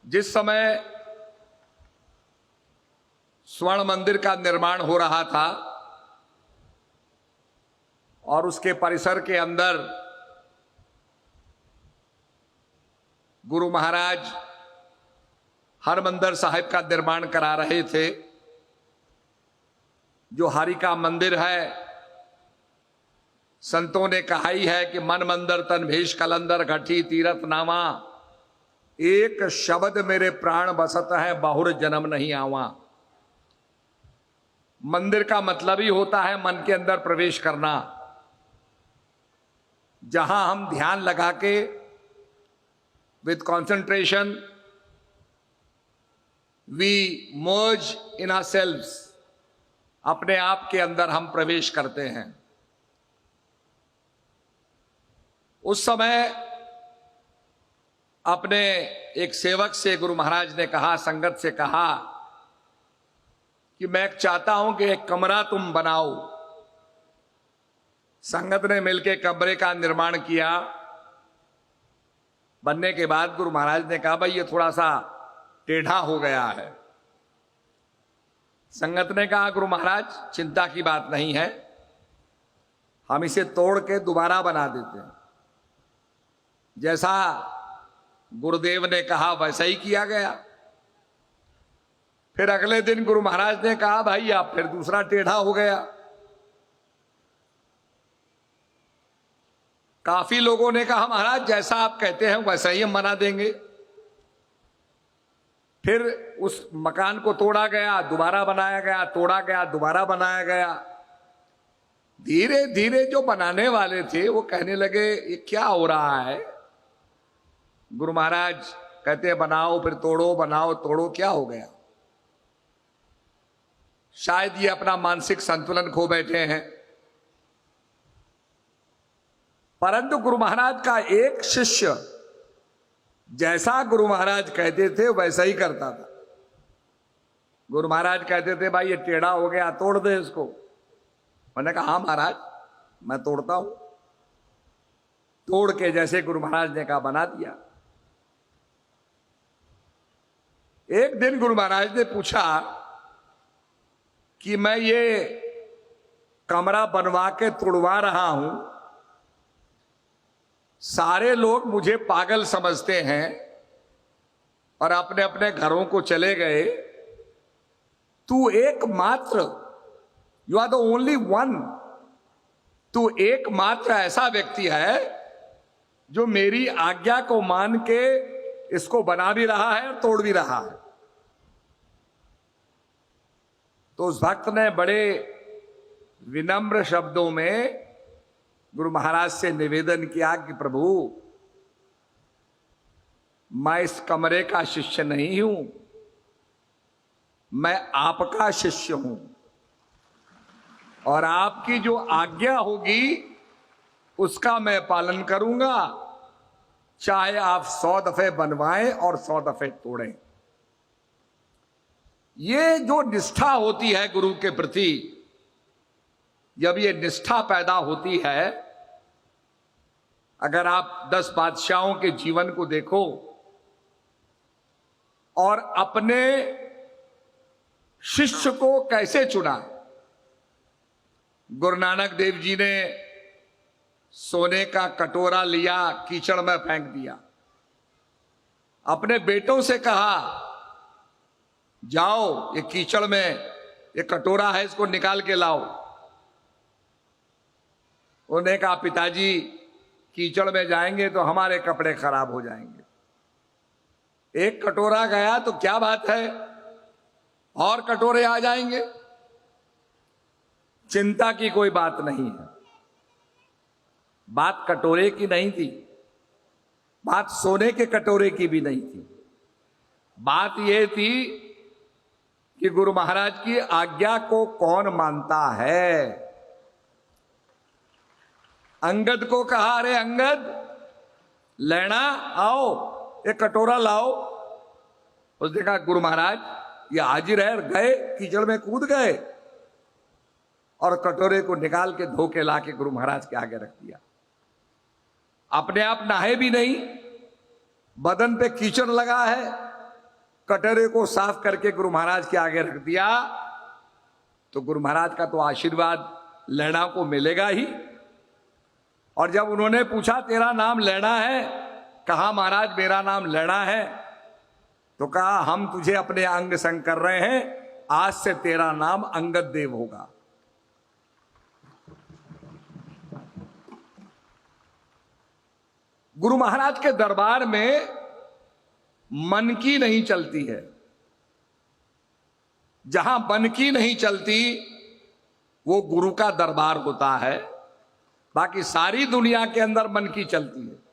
जिस समय स्वर्ण मंदिर का निर्माण हो रहा था और उसके परिसर के अंदर गुरु महाराज हरमंदिर साहिब का निर्माण करा रहे थे, जो हरि का मंदिर है। संतों ने कहा ही है कि मन मंदिर तन भेष कलंदर घटी तीरथ नामा, एक शब्द मेरे प्राण बसत है बहुर जन्म नहीं आवा। मंदिर का मतलब ही होता है मन के अंदर प्रवेश करना, जहां हम ध्यान लगा के with concentration we merge in ourselves, अपने आप के अंदर हम प्रवेश करते हैं। उस समय अपने एक सेवक से गुरु महाराज ने कहा, संगत से कहा कि मैं चाहता हूं कि एक कमरा तुम बनाओ। संगत ने मिलकर कमरे का निर्माण किया। बनने के बाद गुरु महाराज ने कहा, भाई ये थोड़ा सा टेढ़ा हो गया है। संगत ने कहा, गुरु महाराज चिंता की बात नहीं है, हम इसे तोड़ के दोबारा बना देते हैं। जैसा गुरुदेव ने कहा वैसा ही किया गया। फिर अगले दिन गुरु महाराज ने कहा, भाई आप फिर दूसरा टेढ़ा हो गया। काफी लोगों ने कहा, महाराज जैसा आप कहते हैं वैसा ही हम बना देंगे। फिर उस मकान को तोड़ा गया, दोबारा बनाया गया, तोड़ा गया, दोबारा बनाया गया। धीरे धीरे जो बनाने वाले थे वो कहने लगे, ये क्या हो रहा है? गुरु महाराज कहते हैं, बनाओ फिर तोड़ो, बनाओ तोड़ो, क्या हो गया? शायद ये अपना मानसिक संतुलन खो बैठे हैं। परंतु गुरु महाराज का एक शिष्य जैसा गुरु महाराज कहते थे वैसा ही करता था। गुरु महाराज कहते थे, भाई ये टेढ़ा हो गया, तोड़ दे इसको। मैंने कहा, हाँ महाराज मैं तोड़ता हूं। तोड़ के जैसे गुरु महाराज ने कहा बना दिया। एक दिन गुरु महाराज ने पूछा कि मैं ये कमरा बनवा के तोड़वा रहा हूं, सारे लोग मुझे पागल समझते हैं और अपने अपने घरों को चले गए। तू एकमात्र, you are the only one, तू एकमात्र ऐसा व्यक्ति है जो मेरी आज्ञा को मान के इसको बना भी रहा है और तोड़ भी रहा है। तो उस भक्त ने बड़े विनम्र शब्दों में गुरु महाराज से निवेदन किया कि प्रभु मैं इस कमरे का शिष्य नहीं हूं, मैं आपका शिष्य हूं और आपकी जो आज्ञा होगी उसका मैं पालन करूंगा, चाहे आप 100 दफे बनवाएं और 100 दफे तोड़ें। ये जो निष्ठा होती है गुरु के प्रति, जब ये निष्ठा पैदा होती है, अगर आप 10 बादशाहों के जीवन को देखो और अपने शिष्य को कैसे चुना। गुरु नानक देव जी ने सोने का कटोरा लिया, कीचड़ में फेंक दिया। अपने बेटों से कहा, जाओ ये कीचड़ में ये कटोरा है, इसको निकाल के लाओ। उन्होंने कहा, पिताजी कीचड़ में जाएंगे तो हमारे कपड़े खराब हो जाएंगे। एक कटोरा गया तो क्या बात है, और कटोरे आ जाएंगे, चिंता की कोई बात नहीं है। बात कटोरे की नहीं थी, बात सोने के कटोरे की भी नहीं थी। बात यह थी कि गुरु महाराज की आज्ञा को कौन मानता है। अंगद को कहा, अरे अंगद लेना आओ, एक कटोरा लाओ। उसने कहा, गुरु महाराज ये हाजिर है। गए, कीचड़ में कूद गए और कटोरे को निकाल के धो के ला के गुरु महाराज के आगे रख दिया। अपने आप नहाए भी नहीं, बदन पे कीचड़ लगा है, कटोरे को साफ करके गुरु महाराज के आगे रख दिया, तो गुरु महाराज का तो आशीर्वाद लैना को मिलेगा ही। और जब उन्होंने पूछा तेरा नाम लैना है, कहा महाराज मेरा नाम लैना है, तो कहा हम तुझे अपने अंग संग कर रहे हैं, आज से तेरा नाम अंगद देव होगा। गुरु महाराज के दरबार में मन की नहीं चलती है। जहां मन की नहीं चलती वो गुरु का दरबार होता है। बाकी सारी दुनिया के अंदर मन की चलती है।